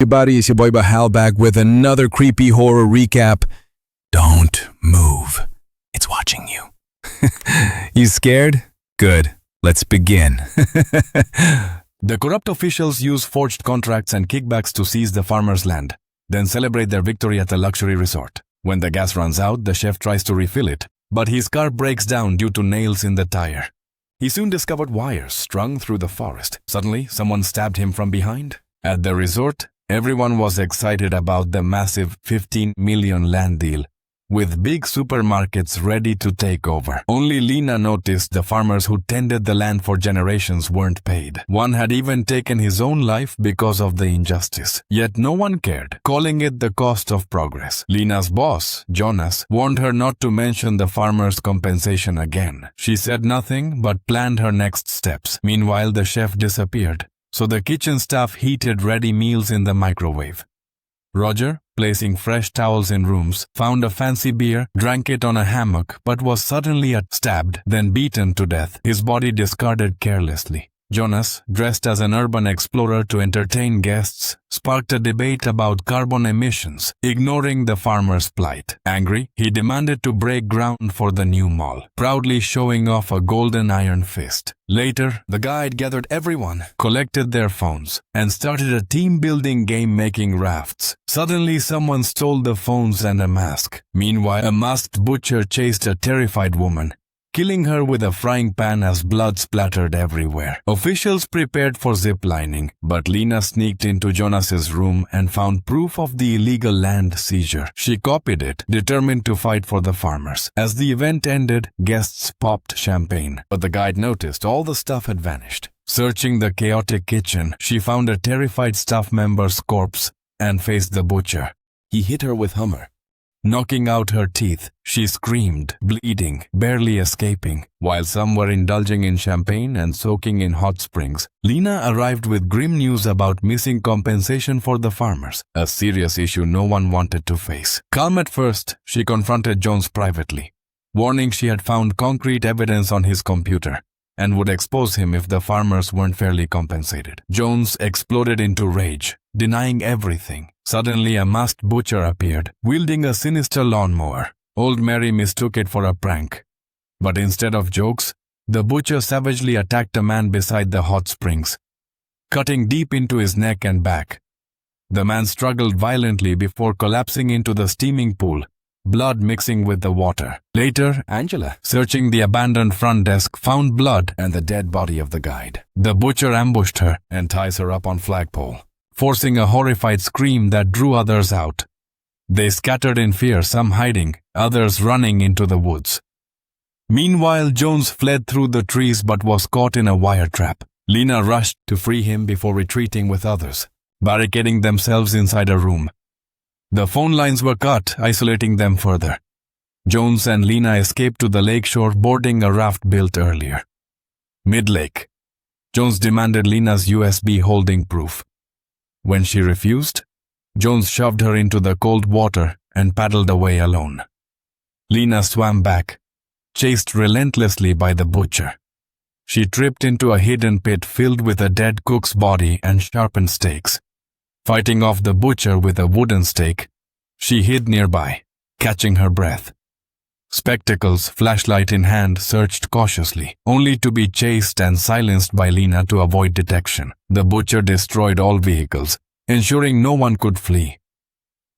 Everybody, it's your boy Bahal back with another creepy horror recap. Don't move. It's watching you. You scared? Good. Let's begin. The corrupt officials use forged contracts and kickbacks to seize the farmers' land, then celebrate their victory at the luxury resort. When the gas runs out, the chef tries to refill it, but his car breaks down due to nails in the tire. He soon discovered wires strung through the forest. Suddenly, someone stabbed him from behind. At the resort, everyone was excited about the massive 15 million land deal, with big supermarkets ready to take over. Only Lena noticed the farmers who tended the land for generations weren't paid. One had even taken his own life because of the injustice. Yet no one cared, calling it the cost of progress. Lena's boss, Jonas, warned her not to mention the farmers' compensation again. She said nothing but planned her next steps. Meanwhile, the chef disappeared, so the kitchen staff heated ready meals in the microwave. Roger, placing fresh towels in rooms, found a fancy beer, drank it on a hammock, but was suddenly stabbed, then beaten to death, his body discarded carelessly. Jonas, dressed as an urban explorer to entertain guests, sparked a debate about carbon emissions, ignoring the farmers' plight. Angry, he demanded to break ground for the new mall, proudly showing off a golden iron fist. Later, the guide gathered everyone, collected their phones, and started a team-building game making rafts. Suddenly, someone stole the phones and a mask. Meanwhile, a masked butcher chased a terrified woman, killing her with a frying pan as blood splattered everywhere. Officials prepared for ziplining, but Lena sneaked into Jonas's room and found proof of the illegal land seizure. She copied it, determined to fight for the farmers. As the event ended, guests popped champagne, but the guide noticed all the stuff had vanished. Searching the chaotic kitchen, she found a terrified staff member's corpse and faced the butcher. He hit her with hammer, knocking out her teeth. She screamed, bleeding, barely escaping. While some were indulging in champagne and soaking in hot springs, Lena arrived with grim news about missing compensation for the farmers, a serious issue no one wanted to face. Calm at first, she confronted Jones privately, warning she had found concrete evidence on his computer and would expose him if the farmers weren't fairly compensated. Jones exploded into rage, denying everything. Suddenly, a masked butcher appeared, wielding a sinister lawnmower. Old Mary mistook it for a prank. But instead of jokes, the butcher savagely attacked a man beside the hot springs, cutting deep into his neck and back. The man struggled violently before collapsing into the steaming pool, blood mixing with the water. Later, Angela, searching the abandoned front desk, found blood and the dead body of the guide. The butcher ambushed her and ties her up on flagpole, forcing a horrified scream that drew others out. They scattered in fear, some hiding, others running into the woods. Meanwhile, Jones fled through the trees but was caught in a wire trap. Lena rushed to free him before retreating with others, barricading themselves inside a room. The phone lines were cut, isolating them further. Jones and Lena escaped to the lakeshore, boarding a raft built earlier. Mid-lake, Jones demanded Lena's USB holding proof. When she refused, Jones shoved her into the cold water and paddled away alone. Lena swam back, chased relentlessly by the butcher. She tripped into a hidden pit filled with a dead cook's body and sharpened stakes. Fighting off the butcher with a wooden stake, she hid nearby, catching her breath. Spectacles, flashlight in hand, searched cautiously, only to be chased and silenced by Lena to avoid detection. The butcher destroyed all vehicles, ensuring no one could flee.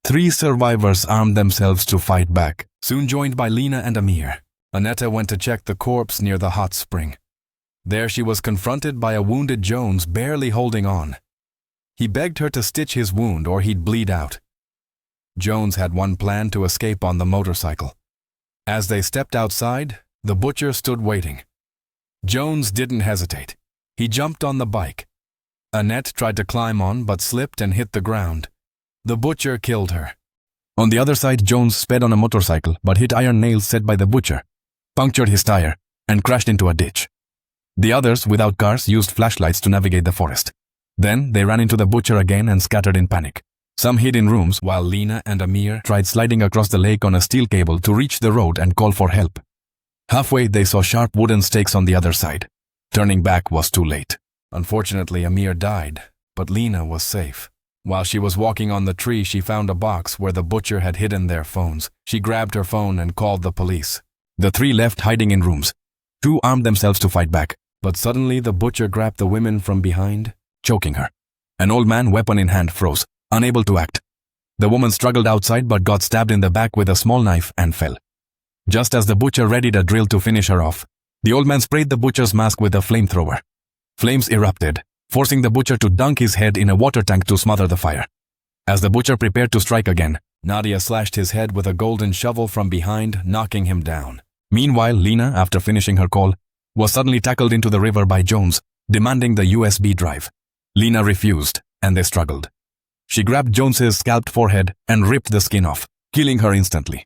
3 survivors armed themselves to fight back, soon joined by Lena and Amir. Annetta went to check the corpse near the hot spring. There she was confronted by a wounded Jones barely holding on. He begged her to stitch his wound or he'd bleed out. Jones had one plan: to escape on the motorcycle. As they stepped outside, the butcher stood waiting. Jones didn't hesitate. He jumped on the bike. Annette tried to climb on but slipped and hit the ground. The butcher killed her. On the other side, Jones sped on a motorcycle but hit iron nails set by the butcher, punctured his tire, and crashed into a ditch. The others, without cars, used flashlights to navigate the forest. Then they ran into the butcher again and scattered in panic. Some hid in rooms, while Lena and Amir tried sliding across the lake on a steel cable to reach the road and call for help. Halfway, they saw sharp wooden stakes on the other side. Turning back was too late. Unfortunately, Amir died, but Lena was safe. While she was walking on the tree, she found a box where the butcher had hidden their phones. She grabbed her phone and called the police. The three left hiding in rooms. Two armed themselves to fight back, but suddenly the butcher grabbed the women from behind, choking her. An old man, weapon in hand, froze, unable to act. The woman struggled outside but got stabbed in the back with a small knife and fell. Just as the butcher readied a drill to finish her off, the old man sprayed the butcher's mask with a flamethrower. Flames erupted, forcing the butcher to dunk his head in a water tank to smother the fire. As the butcher prepared to strike again, Nadia slashed his head with a golden shovel from behind, knocking him down. Meanwhile, Lena, after finishing her call, was suddenly tackled into the river by Jones, demanding the USB drive. Lena refused, and they struggled. She grabbed Jones's scalped forehead and ripped the skin off, killing her instantly.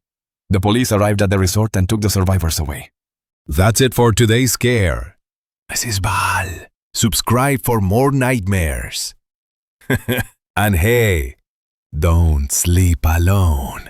The police arrived at the resort and took the survivors away. That's it for today's scare. This is Bahal. Subscribe for more nightmares. And hey, don't sleep alone.